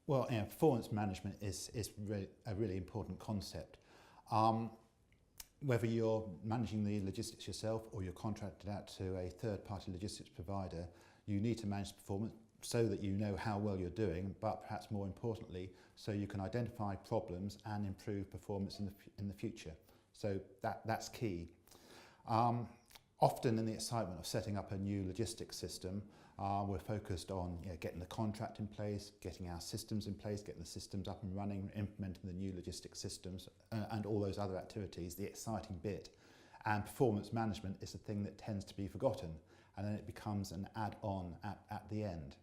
Well, performance management is a really important concept. Whether you're managing the logistics yourself or you're contracted out to a third-party logistics provider, you need to manage performance so that you know how well you're doing, but perhaps more importantly, so you can identify problems and improve performance in the future. So that's key. Often in the excitement of setting up a new logistics system, we're focused on getting the contract in place, getting our systems in place, getting the systems up and running, implementing the new logistics systems and all those other activities, the exciting bit. And performance management is the thing that tends to be forgotten, and then it becomes an add-on at the end.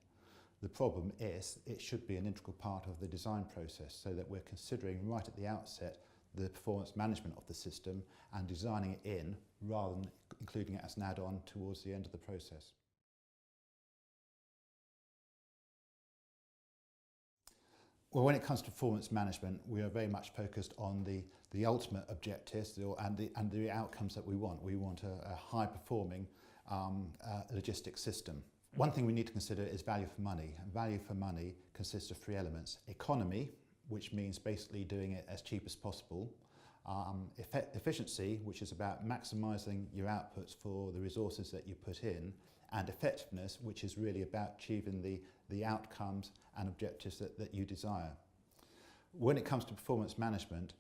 The problem is it should be an integral part of the design process so that we're considering right at the outset the performance management of the system and designing it in rather than including it as an add-on towards the end of the process. Well, when it comes to performance management, we are very much focused on the ultimate objectives and the outcomes that we want. We want a high-performing logistics system. One thing we need to consider is value for money. And value for money consists of three elements. Economy, which means basically doing it as cheap as possible. Efficiency, which is about maximising your outputs for the resources that you put in. And effectiveness, which is really about achieving the outcomes and objectives that you desire. When it comes to performance management,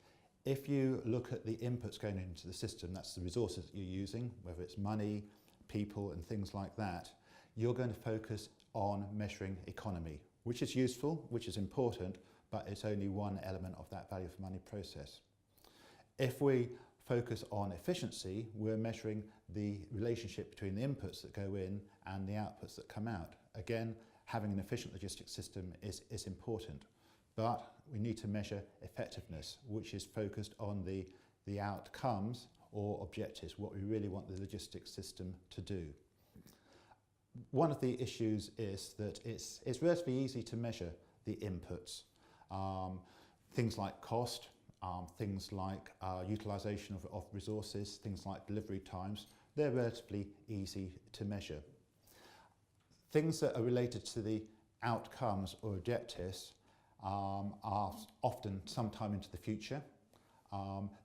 if you look at the inputs going into the system, that's the resources that you're using, whether it's money, people and things like that, you're going to focus on measuring economy, which is useful, which is important, but it's only one element of that value for money process. If we focus on efficiency, we're measuring the relationship between the inputs that go in and the outputs that come out. Again, having an efficient logistics system is important, but we need to measure effectiveness, which is focused on the outcomes or objectives, what we really want the logistics system to do. One of the issues is that it's relatively easy to measure the inputs. Things like cost, things like utilisation of resources, things like delivery times, they're relatively easy to measure. Things that are related to the outcomes or objectives are often sometime into the future.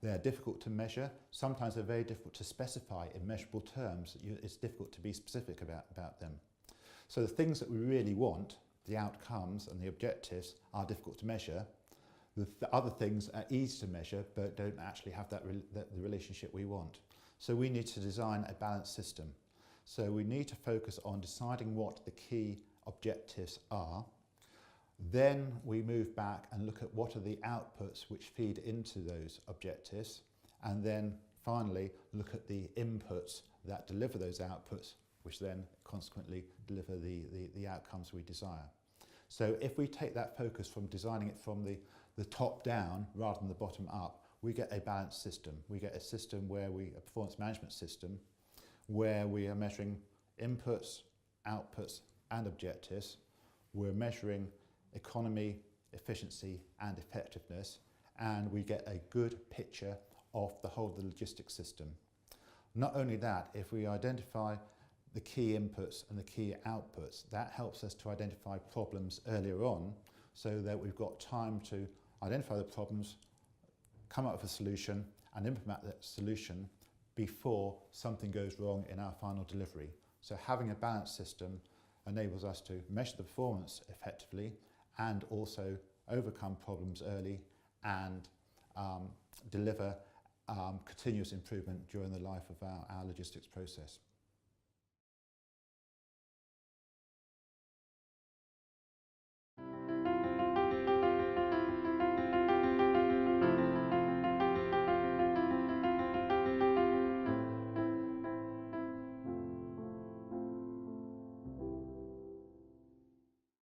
They're difficult to measure. Sometimes they're very difficult to specify in measurable terms. It's difficult to be specific about them. So the things that we really want, the outcomes and the objectives, are difficult to measure. The other things are easy to measure but don't actually have the relationship we want. So we need to design a balanced system. So we need to focus on deciding what the key objectives are. Then we move back and look at what are the outputs which feed into those objectives, and then finally look at the inputs that deliver those outputs, which then consequently deliver the outcomes we desire. So if we take that focus from designing it from the top down rather than the bottom up, we get a balanced system. We get a system where a performance management system, where we are measuring inputs, outputs and objectives. We're measuring economy, efficiency and effectiveness, and we get a good picture of the whole of the logistics system. Not only that, if we identify the key inputs and the key outputs, that helps us to identify problems earlier on so that we've got time to identify the problems, come up with a solution and implement that solution before something goes wrong in our final delivery. So having a balanced system enables us to measure the performance effectively and also overcome problems early and deliver continuous improvement during the life of our logistics process.